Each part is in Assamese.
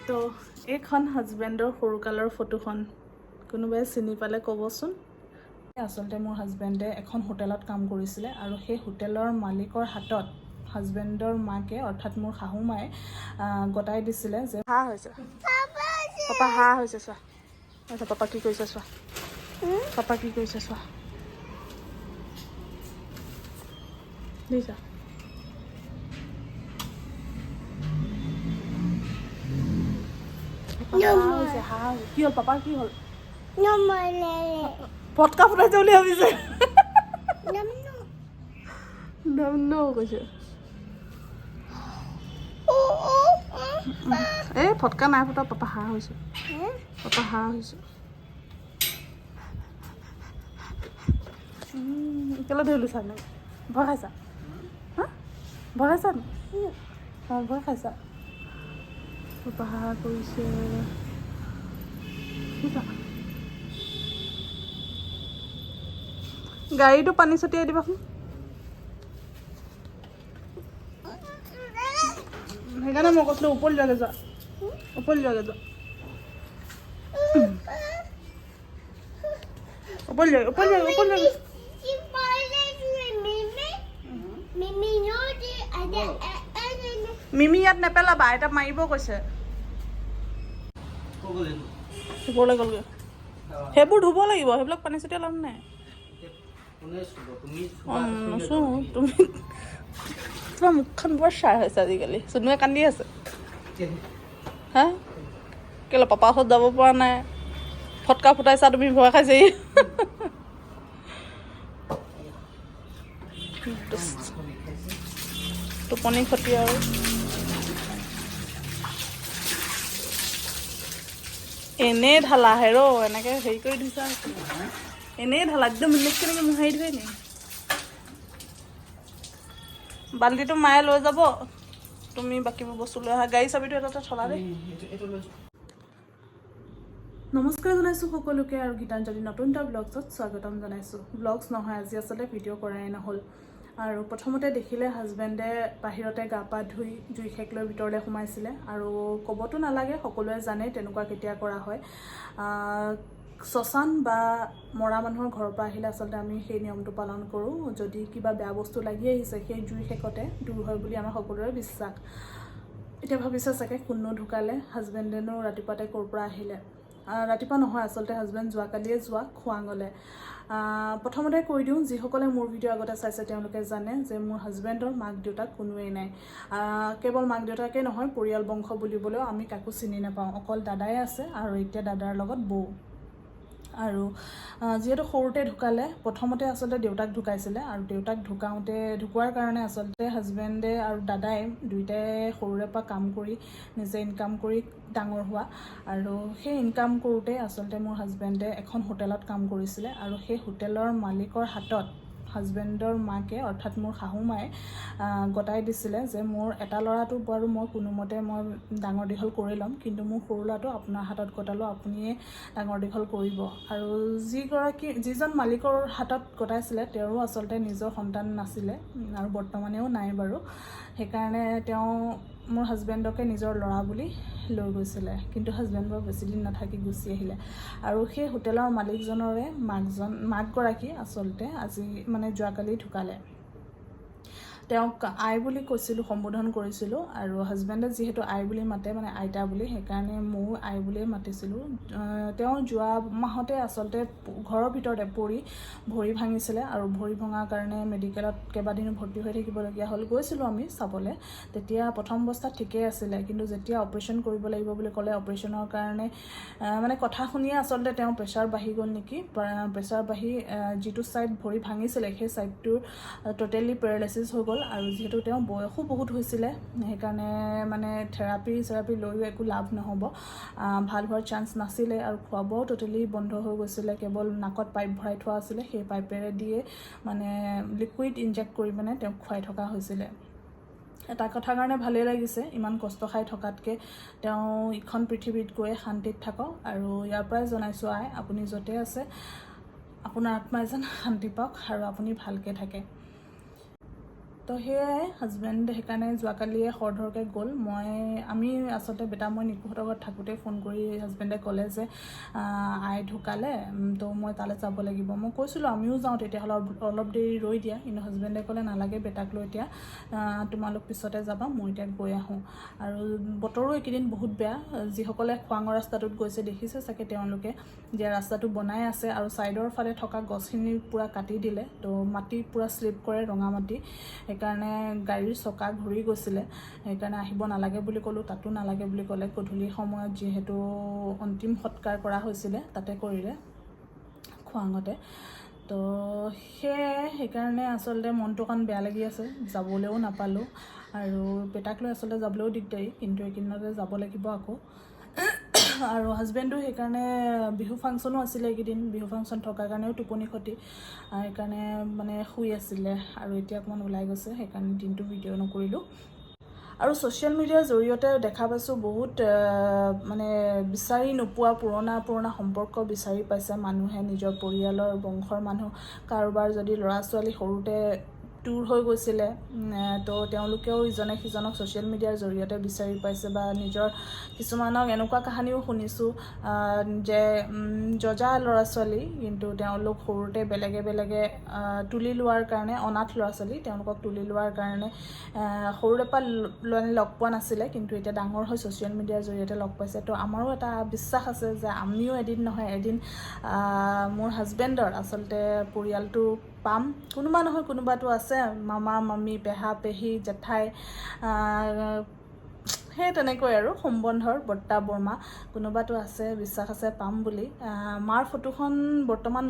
তো এইখন হাজবেণ্ডৰ সৰুকালৰ ফটোখন কোনোবাই চিনি পালে ক'বচোন। আচলতে মোৰ হাজবেণ্ডে এখন হোটেলত কাম কৰিছিলে আৰু সেই হোটেলৰ মালিকৰ হাতত হাজবেণ্ডৰ মাকে অৰ্থাৎ মোৰ শাহু মায়ে গতাই দিছিলে যে হাঁহ হৈছে পাপা, হাঁহ হৈছে চোৱা। আচ্ছা পাপা কি কৰিছে চোৱা, পাপা কি কৰিছে চোৱা দিছা। হাঁহ কি হ'ল পাপাৰ কি হ'ল? পটকা ফুটাইছে বুলি ভাবিছে। কৈছে এই ফটকা নাই ফুটা, পাপা হাঁহ হৈছে, পাপা হাঁহ হৈছে। কেলৈ ধৰিলোঁ চাই নাই? ভয় খাইছা? হা ভয় খাইছা নি? অঁ ভয় খাইছা? পাপা হাঁহ কৰিছে। গাড়ীটো পানী ছটিয়াই দিবাচোন। সেইকাৰণে মই কৈছিলোঁ ওপৰলৈ যোৱাগৈ যোৱা, ওপৰলৈ যোৱাগৈ যোৱা, ওপৰলৈ যোৱাগৈ, ওপৰলৈ যোৱাগৈ, ওপৰলৈ যোৱাগৈ। মিমি ইয়াত নেপেলাবা, আইতা মাৰিব কৈছে। ওপৰলৈ গ'লগৈ। সেইবোৰ ধুব লাগিব, সেইবিলাক পানী ছটিয়াই লাভ নাই। তুমি তোমাৰ মুখখন বৰ চাৰ হৈছে আজিকালি। চুনুৱে কান্দি আছে হা কেলৈ পাপা ওচৰত যাব পৰা নাই? ফটকা ফুটাইছা তুমি, ভয় খাইছে। টোপনি ক্ষতি আৰু এনেই ঢালা হে ৰ, এনেকৈ হেৰি কৰি দিছা, এনেই ঢালা একদম কেনেকৈ মোহাৰি ধুৱে নি? বাল্টিটো মায়ে লৈ যাব, তুমি বাকীবোৰ বস্তু লৈ আহা। গাড়ী চাবিটো এটা থলা দেই। নমস্কাৰ জনাইছোঁ সকলোকে আৰু গীতাঞ্জলি নতুন এটা ব্লগছত স্বাগতম জনাইছোঁ। ব্লগছ নহয় আজি আচলতে ভিডিঅ' কৰাই নহ'ল। আৰু প্ৰথমতে দেখিলে হাজবেণ্ডে বাহিৰতে গা পা ধুই জুই শেক লৈ ভিতৰলৈ সোমাইছিলে। আৰু ক'বতো নালাগে, সকলোৱে জানে তেনেকুৱা কেতিয়া কৰা হয়। শ্মশান বা মৰা মানুহৰ ঘৰৰ পৰা আহিলে আচলতে আমি সেই নিয়মটো পালন কৰোঁ। যদি কিবা বেয়া বস্তু লাগি আহিছে সেই জুই শেকতে দূৰ হয় বুলি আমাৰ সকলোৰে বিশ্বাস। এতিয়া ভাবিছে চাগে কোননো ঢুকালে, হাজবেণ্ডেনো ৰাতিপুৱাতে ক'ৰ পৰা আহিলে। ৰাতিপুৱা নহয় আচলতে, হাজবেণ্ড যোৱাকালিয়ে যোৱা খোৱাঙলে। প্ৰথমতে কৈ দিওঁ, যিসকলে মোৰ ভিডিঅ' আগতে চাইছে তেওঁলোকে জানে যে মোৰ হাজবেণ্ডৰ মাক দেউতাক কোনোৱেই নাই। কেৱল মাক দেউতাকেই নহয়, পৰিয়াল বংশ বুলিবলৈও আমি কাকো চিনি নাপাওঁ। অকল দাদাই আছে আৰু এতিয়া দাদাৰ লগত বৌ। আৰু যিহেতু সৰুতে ঢুকালে, প্ৰথমতে আচলতে দেউতাক ঢুকাইছিলে আৰু দেউতাক ঢুকোৱাৰ কাৰণে আচলতে হাজবেণ্ডে আৰু দাদাই দুয়োটাই সৰুৰে পৰা কাম কৰি নিজে ইনকাম কৰি ডাঙৰ হোৱা। আৰু সেই ইনকাম কৰোঁতে আচলতে মোৰ হাজবেণ্ডে এখন হোটেলত কাম কৰিছিলে আৰু সেই হোটেলৰ মালিকৰ হাতত হাজবেণ্ডৰ মাকে অৰ্থাৎ মোৰ শাহু মায়ে গতাই দিছিলে যে মোৰ এটা ল'ৰাটো বাৰু মই কোনোমতে মই ডাঙৰ দীঘল কৰি ল'ম, কিন্তু মোৰ সৰু ল'ৰাটো আপোনাৰ হাতত গতালোঁ, আপুনিয়ে ডাঙৰ দীঘল কৰিব। আৰু যিজন মালিকৰ হাতত গতাইছিলে তেওঁৰো আচলতে নিজৰ সন্তান নাছিলে আৰু বৰ্তমানেও নাই বাৰু। সেইকাৰণে তেওঁ মোৰ হাজবেণ্ডকে নিজৰ ল'ৰা বুলি লৈ গৈছিলে, কিন্তু হাজবেণ্ড বাৰু বেছিদিন নাথাকি গুচি আহিলে। আৰু সেই হোটেলৰ মালিকজনৰে মাকগৰাকী আচলতে আজি যোৱাকালি ঢুকালে। তেওঁক আই বুলি কৈছিলোঁ, সম্বোধন কৰিছিলোঁ। আৰু হাজবেণ্ডে যিহেতু আই বুলি মাতে, আইতা বুলি, সেইকাৰণে ময়ো আই বুলিয়ে মাতিছিলোঁ। তেওঁ যোৱা মাহতে আচলতে ঘৰৰ ভিতৰতে পৰি ভৰি ভাঙিছিলে আৰু ভৰি ভঙাৰ কাৰণে মেডিকেলত কেইবাদিনো ভৰ্তি হৈ থাকিবলগীয়া হ'ল। গৈছিলোঁ আমি চাবলৈ, তেতিয়া প্ৰথম অৱস্থাত ঠিকেই আছিলে, কিন্তু যেতিয়া অপাৰেশ্যন কৰিব লাগিব বুলি ক'লে, অপাৰেশ্যনৰ কাৰণে কথা শুনিয়ে আচলতে তেওঁ প্ৰেছাৰ বাঢ়ি গ'ল নেকি। প্ৰেছাৰ বাঢ়ি যিটো ছাইড ভৰি ভাঙিছিলে সেই ছাইডটোৰ টোটেলি পেৰালাইচিছ হৈ গ'ল। আৰু যিহেতু তেওঁ বয়সো বহুত হৈছিলে, সেইকাৰণে থেৰাপি লৈও একো লাভ নহ'ব, ভাল হোৱাৰ চান্স নাছিলে। আৰু খোৱা বোৱাও টোটেলি বন্ধ হৈ গৈছিলে, কেৱল নাকত পাইপ ভৰাই থোৱা আছিলে, সেই পাইপেৰে দিয়ে লিকুইড ইনজেক্ট কৰি তেওঁক খুৱাই থকা হৈছিলে। এটা কথাৰ কাৰণে ভালেই লাগিছে, ইমান কষ্ট খাই থকাতকৈ তেওঁ ইখন পৃথিৱীত গৈ শান্তিত থাকক। আৰু ইয়াৰ পৰাই জনাইছোঁ, আই আপুনি য'তে আছে আপোনাৰ আত্মাই যেন শান্তি পাওক আৰু আপুনি ভালকৈ থাকে। তো সেয়াই হাজবেণ্ড সেইকাৰণে যোৱাকালিয়ে খৰধৰকৈ গ'ল। আমি আচলতে বেটা মই নিকুহঁতৰ ঘৰত থাকোঁতে ফোন কৰি হাজবেণ্ডে ক'লে যে আই ঢুকালে, তো মই তালৈ যাব লাগিব। মই কৈছিলোঁ আমিও যাওঁ তেতিয়াহ'লে অলপ দেৰি ৰৈ দিয়া, কিন্তু হাজবেণ্ডে ক'লে নালাগে বেটাক লৈ এতিয়া, তোমালোক পিছতে যাবা, মই এতিয়া গৈ আহোঁ। আৰু বতৰো এইকেইদিন বহুত বেয়া। যিসকলে খোৱাঙৰ ৰাস্তাটোত গৈছে দেখিছে চাগে তেওঁলোকে যে ৰাস্তাটো বনাই আছে আৰু ছাইডৰ ফালে থকা গছখিনি পূৰা কাটি দিলে, তো মাটি পূৰা শ্লিপ কৰে, ৰঙা মাটি, সেইকাৰণে গাড়ীৰ চকা ঘূৰি গৈছিলে। সেইকাৰণে আহিব নালাগে বুলি ক'লোঁ, তাতো নালাগে বুলি ক'লে। গধূলি সময়ত যিহেতু অন্তিম সৎকাৰ কৰা হৈছিলে তাতে কৰিলে খোৱাঙতে। তো সেইকাৰণে আচলতে মনটো অকণ বেয়া লাগি আছে, যাবলৈও নাপালোঁ। আৰু বেটাক লৈ আচলতে যাবলৈও দিগদাৰী, কিন্তু এইকেইদিনতে যাব লাগিব আকৌ। আৰু হাজবেণ্ডো সেইকাৰণে বিহু ফাংচনো আছিলে এইকেইদিন, বিহু ফাংচন থকাৰ কাৰণেও টোপনি ক্ষতি, সেইকাৰণে মানে শুই আছিলে। আৰু এতিয়া অকণমান ওলাই গৈছে, সেইকাৰণে দিনটো ভিডিঅ' নকৰিলোঁ। আৰু ছ'চিয়েল মিডিয়াৰ জৰিয়তে দেখা পাইছোঁ বহুত মানে বিচাৰি নোপোৱা পুৰণা সম্পৰ্ক বিচাৰি পাইছে মানুহে, নিজৰ পৰিয়ালৰ বংশৰ মানুহ। কাৰোবাৰ যদি ল'ৰা ছোৱালী সৰুতে দূৰ হৈ গৈছিলে, তো তেওঁলোকেও ইজনে সিজনক ছ'চিয়েল মিডিয়াৰ জৰিয়তে বিচাৰি পাইছে। বা নিজৰ কিছুমানক এনেকুৱা কাহিনীও শুনিছোঁ যে যজা ল'ৰা ছোৱালী, কিন্তু তেওঁলোক সৰুতে বেলেগে তুলি লোৱাৰ কাৰণে, অনাথ ল'ৰা ছোৱালী, তেওঁলোকক তুলি লোৱাৰ কাৰণে সৰুৰে পৰা লগ পোৱা নাছিলে, কিন্তু এতিয়া ডাঙৰ হৈ ছ'চিয়েল মিডিয়াৰ জৰিয়তে লগ পাইছে। তো আমাৰো এটা বিশ্বাস আছে যে আমিও এদিন নহয় এদিন মোৰ হাজবেণ্ডৰ আচলতে পৰিয়ালটো পাম। কোনোবা নহয় কোনোবাটো আছে, মামা মামী, পেহা পেহী, জেঠাই, সেই তেনেকৈ আৰু সম্বন্ধৰ বৰ্তা বৰমা কোনোবাটো আছে, বিশ্বাস আছে পাম বুলি। মাৰ ফটোখন বৰ্তমান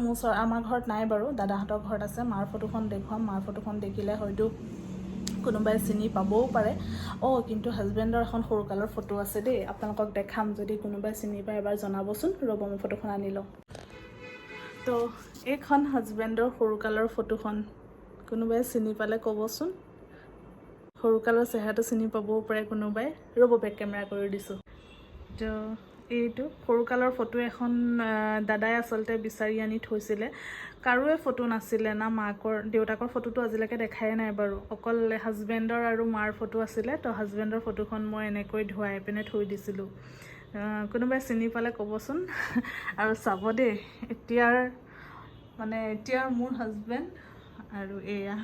আমাৰ ঘৰত নাই বাৰু, দাদাহঁতৰ ঘৰত আছে। মাৰ ফটোখন দেখুৱাম, মাৰ ফটোখন দেখিলে হয়তো কোনোবাই চিনি পাবও পাৰে। কিন্তু হাজবেণ্ডৰ এখন সৰুকালৰ ফটো আছে দেই, আপোনালোকক দেখাম, যদি কোনোবাই চিনি পায় এবাৰ জনাবচোন। ৰ'ব মই ফটোখন আনি লওঁ। তো এইখন হাজবেণ্ডৰ সৰুকালৰ ফটোখন, কোনোবাই চিনি পালে ক'বচোন। সৰুকালৰ চেহেৰাটো চিনি পাবও পাৰে কোনোবাই। ৰ'ব বেক কেমেৰা কৰি দিছোঁ। তো এইটো সৰুকালৰ ফটো এখন দাদাই আচলতে বিচাৰি আনি থৈছিলে। কাৰোৱে ফটো নাছিলে, না দেউতাকৰ ফটোটো আজিলৈকে দেখাই নাই বাৰু, অকল হাজবেণ্ডৰ আৰু মাৰ ফটো আছিলে। তো হাজবেণ্ডৰ ফটোখন মই এনেকৈ ধুৱাই পিনে থৈ দিছিলোঁ। কোনোবাই চিনি পালে ক'বচোন। আৰু চাব দেই, এতিয়াৰ মোৰ হাজবেণ্ড আৰু এয়া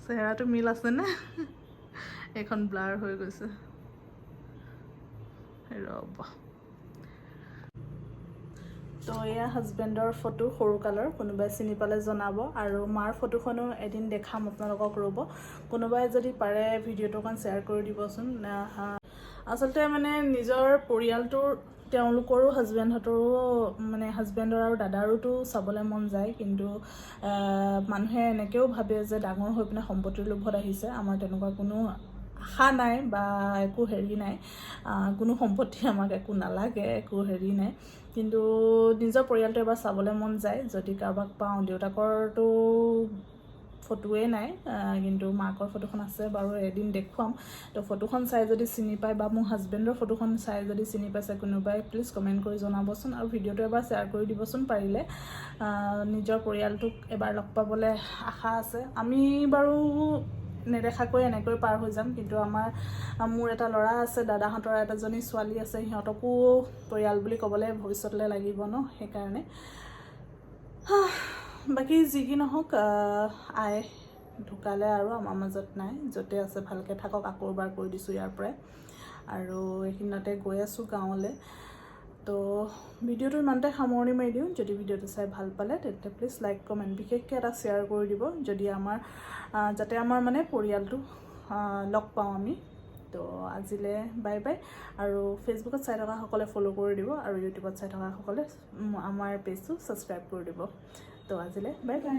চেহেৰাটো মিল আছেনে? এইখন ব্লাৰ হৈ গৈছে, ৰ'ব। তো এয়া হাজবেণ্ডৰ ফটো সৰুকালৰ, কোনোবাই চিনি পালে জনাব। আৰু মাৰ ফটোখনো এদিন দেখাম আপোনালোকক, ৰ'ব। কোনোবাই যদি পাৰে ভিডিঅ'টো অকণ শ্বেয়াৰ কৰি দিবচোন। আচলতে নিজৰ পৰিয়ালটোৰ তেওঁলোকৰো হাজবেণ্ডহঁতৰো হাজবেণ্ডৰ আৰু দাদাৰোতো চাবলৈ মন যায়, কিন্তু মানুহে এনেকৈও ভাবে যে ডাঙৰ হৈ পিনে সম্পত্তিৰ লোভত আহিছে। আমাৰ তেনেকুৱা কোনো আশা নাই বা একো হেৰি নাই, কোনো সম্পত্তি আমাক একো নালাগে, একো হেৰি নাই, কিন্তু নিজৰ পৰিয়ালটো এবাৰ চাবলৈ মন যায়। যদি কাৰোবাক পাওঁ, দেউতাকৰতো ফটোৱে নাই, কিন্তু মাকৰ ফটোখন আছে বাৰু, এদিন দেখুৱাম। তো ফটোখন চাই যদি চিনি পায়, বা মোৰ হাজবেণ্ডৰ ফটোখন চাই যদি চিনি পাইছে কোনোবাই, প্লিজ কমেণ্ট কৰি জনাবচোন। আৰু ভিডিঅ'টো এবাৰ শ্বেয়াৰ কৰি দিবচোন পাৰিলে। নিজৰ পৰিয়ালটোক এবাৰ লগ পাবলৈ আশা আছে। আমি বাৰু নেদেখাকৈ এনেকৈ পাৰ হৈ যাম, কিন্তু মোৰ এটা ল'ৰা আছে, দাদাহঁতৰ এজনী ছোৱালী আছে, সিহঁতকো পৰিয়াল বুলি ক'বলৈ ভৱিষ্যতলৈ লাগিব ন, সেইকাৰণে। বাকী যি কি নহওক, আই ঢুকালে আৰু আমাৰ মাজত নাই, য'তে আছে ভালকৈ থাকক, আকৌ এবাৰ কৈ দিছোঁ ইয়াৰ পৰাই। আৰু এইখিনিতে গৈ আছোঁ গাঁৱলৈ। তো ভিডিঅ'টো ইমানতে সামৰণি মাৰি দিওঁ। যদি ভিডিঅ'টো চাই ভাল পালে তেন্তে প্লিজ লাইক কমেণ্ট, বিশেষকৈ এটা শ্বেয়াৰ কৰি দিব, যদি যাতে আমাৰ পৰিয়ালটো লগ পাওঁ আমি। তো আজিলৈ বাই বাই। আৰু ফেচবুকত চাই থকাসকলে ফ'ল' কৰি দিব, আৰু ইউটিউবত চাই থকাসকলে আমাৰ পেজটো ছাবস্ক্ৰাইব কৰি দিব। তো আজিলৈ বাই বাই।